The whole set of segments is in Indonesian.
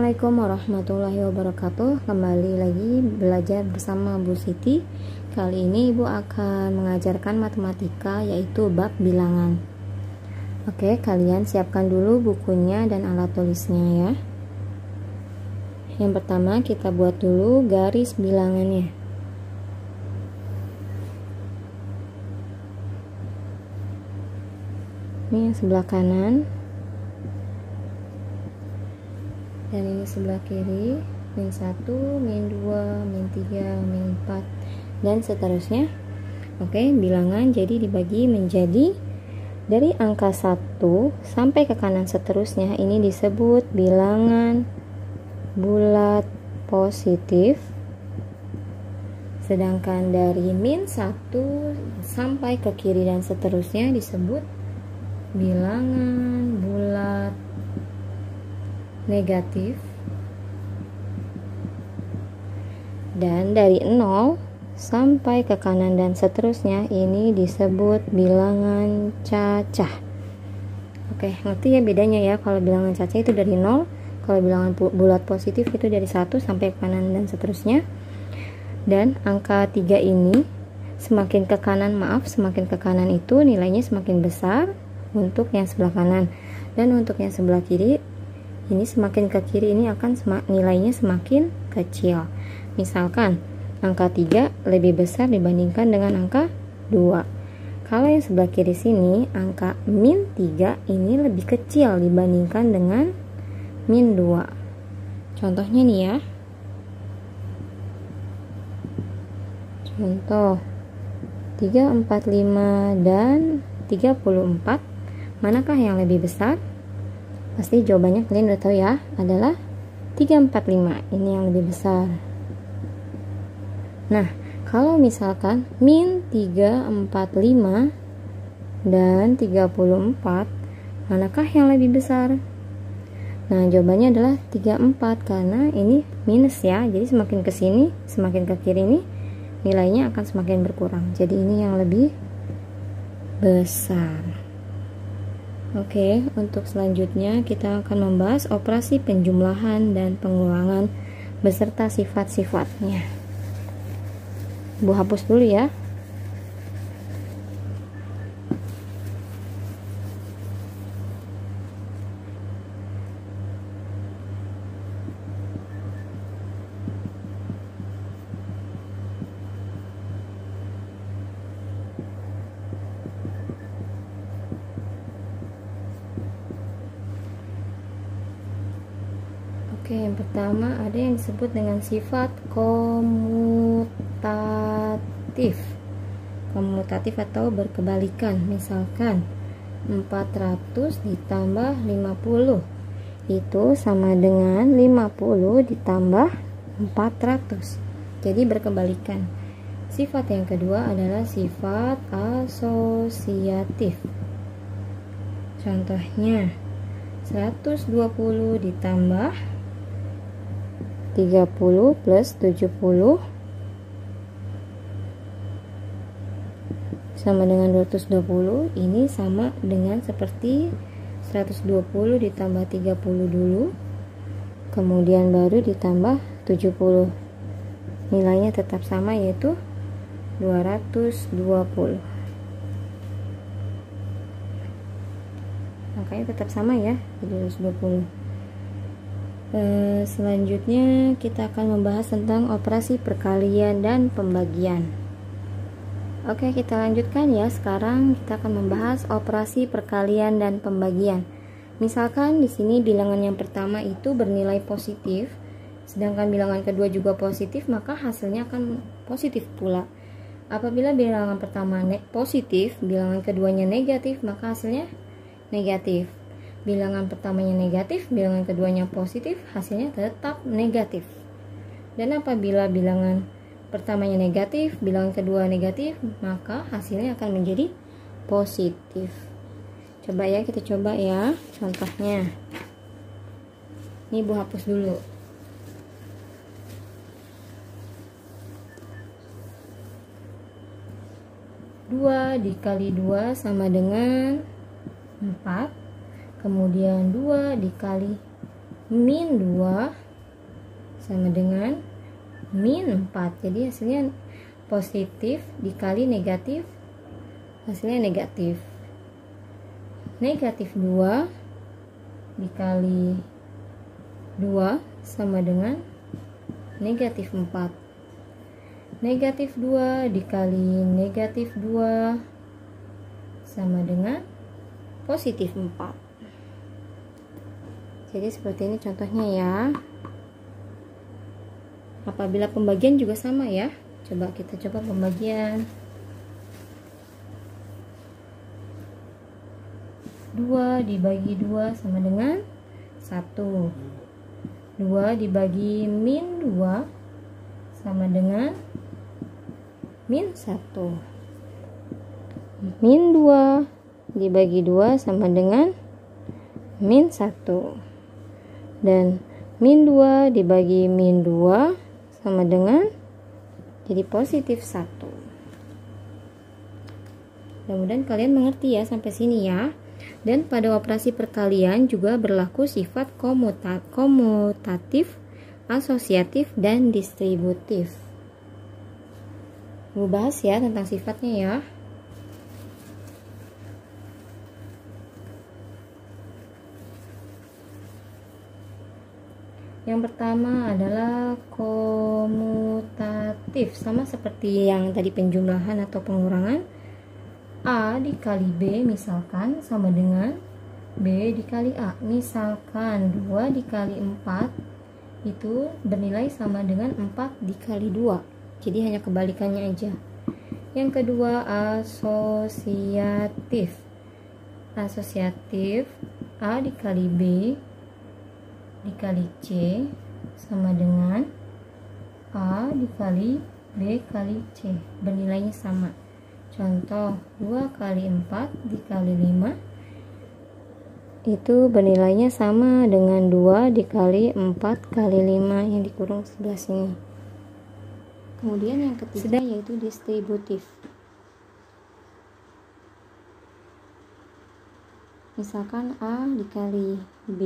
Assalamualaikum warahmatullahi wabarakatuh. Kembali lagi belajar bersama Bu Siti. Kali ini Ibu akan mengajarkan matematika, yaitu bab bilangan. Oke, kalian siapkan dulu bukunya dan alat tulisnya ya. Yang pertama kita buat dulu garis bilangannya. Ini yang sebelah kanan dan ini sebelah kiri, min 1, min 2, min 3, min 4 dan seterusnya. Oke, bilangan jadi dibagi menjadi dari angka 1 sampai ke kanan seterusnya, ini disebut bilangan bulat positif. Sedangkan dari min 1 sampai ke kiri dan seterusnya disebut bilangan bulat negatif. Dan dari 0 sampai ke kanan dan seterusnya ini disebut bilangan cacah. Oke, ngerti ya bedanya ya? Kalau bilangan cacah itu dari 0, kalau bilangan bulat positif itu dari 1 sampai ke kanan dan seterusnya. Dan angka 3 ini semakin ke kanan, semakin ke kanan itu nilainya semakin besar untuk yang sebelah kanan, dan untuk yang sebelah kiri ini semakin ke kiri ini akan nilainya semakin kecil. Misalkan angka 3 lebih besar dibandingkan dengan angka 2. Kalau yang sebelah kiri sini angka min 3 ini lebih kecil dibandingkan dengan min 2. Contohnya nih ya. Contoh 3, 4, 5 dan 34. Manakah yang lebih besar? Pasti jawabannya kalian udah tahu ya, adalah 345. Ini yang lebih besar. Nah, kalau misalkan min 345 dan 34, manakah yang lebih besar? Nah, jawabannya adalah 34 karena ini minus ya. Jadi semakin ke sini, semakin ke kiri ini nilainya akan semakin berkurang. Jadi ini yang lebih besar. Oke, untuk selanjutnya kita akan membahas operasi penjumlahan dan pengulangan beserta sifat-sifatnya. Bu hapus dulu ya. Oke, yang pertama ada yang disebut dengan sifat komutatif. Komutatif atau berkebalikan. Misalkan 400 ditambah 50 itu sama dengan 50 ditambah 400. Jadi berkebalikan. Sifat yang kedua adalah sifat asosiatif. Contohnya 120 ditambah 30 plus 70 sama dengan 220. Ini sama dengan seperti 120 ditambah 30 dulu, kemudian baru ditambah 70. Nilainya tetap sama, yaitu 220. Angkanya tetap sama ya, 220. Selanjutnya kita akan membahas tentang operasi perkalian dan pembagian. Oke, kita lanjutkan ya. Sekarang kita akan membahas operasi perkalian dan pembagian. Misalkan di sini bilangan yang pertama itu bernilai positif, sedangkan bilangan kedua juga positif, maka hasilnya akan positif pula. Apabila bilangan pertama positif, bilangan keduanya negatif, maka hasilnya negatif. Bilangan pertamanya negatif, bilangan keduanya positif, hasilnya tetap negatif. Dan apabila bilangan pertamanya negatif, bilangan kedua negatif, maka hasilnya akan menjadi positif. Coba ya, kita coba ya contohnya. Ini Bu hapus dulu. 2 dikali 2 sama dengan 4. Kemudian 2 dikali min 2 sama dengan min 4. Jadi hasilnya positif dikali negatif, hasilnya negatif. Negatif 2 dikali 2 sama dengan negatif 4. Negatif 2 dikali negatif 2 sama dengan positif 4. Jadi seperti ini contohnya ya. Apabila pembagian juga sama ya. Coba kita coba pembagian. 2 dibagi 2 sama dengan 1. 2 dibagi min 2 sama dengan min 1. Min 2 dibagi 2 sama dengan min 1. Dan min 2 dibagi min 2 sama dengan jadi positif 1. Mudah-mudahan kalian mengerti ya sampai sini ya. Dan pada operasi perkalian juga berlaku sifat komutatif, asosiatif, dan distributif. Gue bahas ya tentang sifatnya ya. Yang pertama adalah komutatif, sama seperti yang tadi penjumlahan atau pengurangan. A dikali B misalkan sama dengan B dikali A. Misalkan 2 dikali 4 itu bernilai sama dengan 4 dikali 2. Jadi hanya kebalikannya aja. Yang kedua asosiatif. Asosiatif A dikali B dikali C sama dengan A dikali B kali C. Bernilainya sama. Contoh 2 kali 4 dikali 5 itu bernilainya sama dengan 2 dikali 4 kali 5 yang dikurung sebelah sini. Kemudian yang ketiga yaitu distributif. Misalkan A dikali B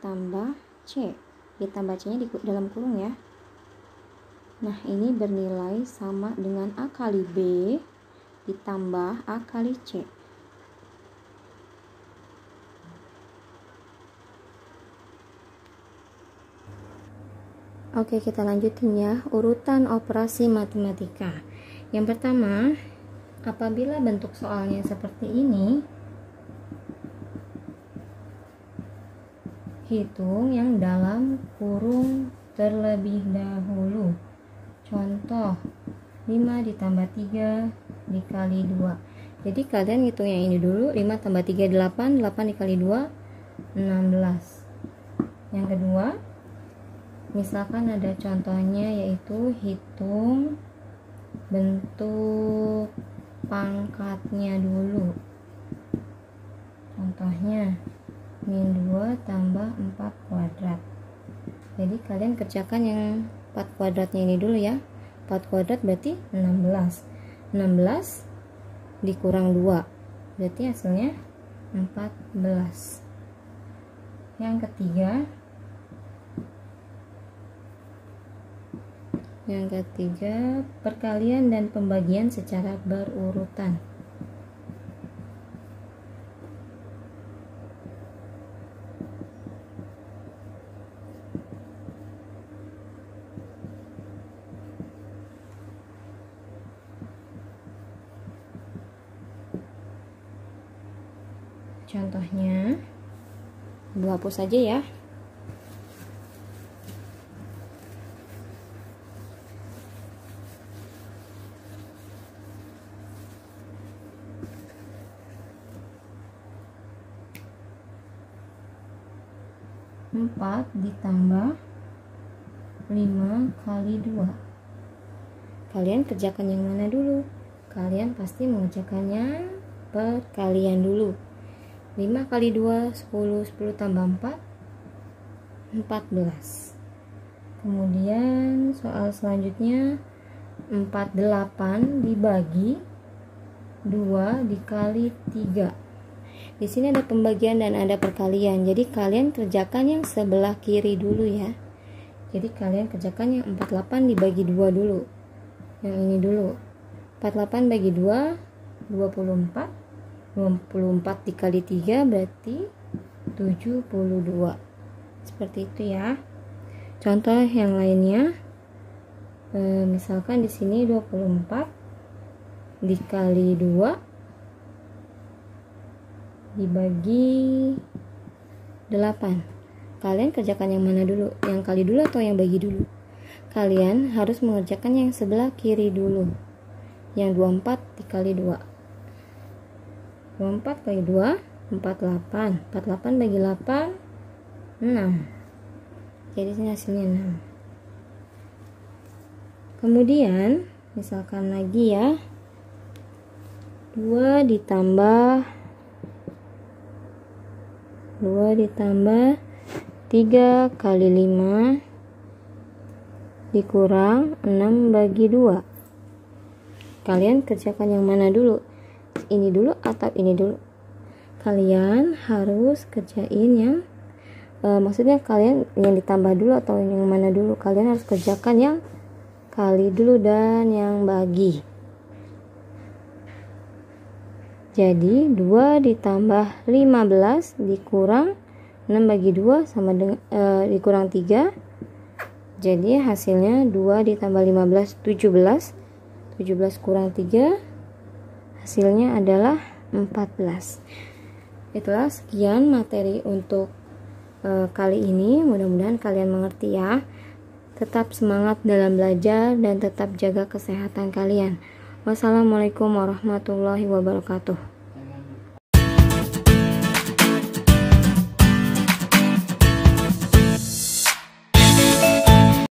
tambah C. B tambah C nya di dalam kurung ya. Nah ini bernilai sama dengan A kali B ditambah A kali C. Oke, kita lanjutin ya urutan operasi matematika. Yang pertama, apabila bentuk soalnya seperti ini, hitung yang dalam kurung terlebih dahulu. Contoh 5 ditambah 3 dikali 2. Jadi kalian hitung yang ini dulu. 5 tambah 3 8, 8 dikali 2 16. Yang kedua, misalkan ada contohnya yaitu hitung bentuk pangkatnya dulu. Contohnya min 2 tambah 4 kuadrat. Jadi kalian kerjakan yang 4 kuadratnya ini dulu ya. 4 kuadrat berarti 16. 16 dikurang 2 berarti hasilnya 14. Yang ketiga perkalian dan pembagian secara berurutan. Contohnya, Ibu hapus saja ya. Empat ditambah 5 kali 2. Kalian kerjakan yang mana dulu? Kalian pasti mengerjakannya perkalian dulu. 5 kali 2 10, 10 tambah 4 14. Kemudian soal selanjutnya 48 dibagi 2 dikali 3. Di sini ada pembagian dan ada perkalian. Jadi kalian kerjakan yang sebelah kiri dulu ya. Jadi kalian kerjakan yang 48 dibagi 2 dulu. Yang ini dulu. 48 bagi 2 24. 24 dikali 3 berarti 72. Seperti itu ya. Contoh yang lainnya. Misalkan di sini 24 dikali 2 dibagi 8. Kalian kerjakan yang mana dulu? Yang kali dulu atau yang bagi dulu? Kalian harus mengerjakan yang sebelah kiri dulu. Yang 24 dikali 2. 24 kali 2 48. 48 bagi 8 6. Jadi ini hasilnya 6. Kemudian misalkan lagi ya, 2 ditambah 3 kali 5 dikurang 6 bagi 2. Kalian kerjakan yang mana dulu? Ini dulu atau ini dulu? Kalian harus kerjain yang maksudnya kalian yang ditambah dulu atau yang mana dulu? Kalian harus kerjakan yang kali dulu dan yang bagi. Jadi 2 ditambah 15 dikurang 6 bagi 2 sama dengan dikurang 3. Jadi hasilnya 2 ditambah 15 17. 17 kurang 3 hasilnya adalah 14. Itulah sekian materi untuk kali ini. Mudah-mudahan kalian mengerti ya. Tetap semangat dalam belajar dan tetap jaga kesehatan kalian. Wassalamualaikum warahmatullahi wabarakatuh.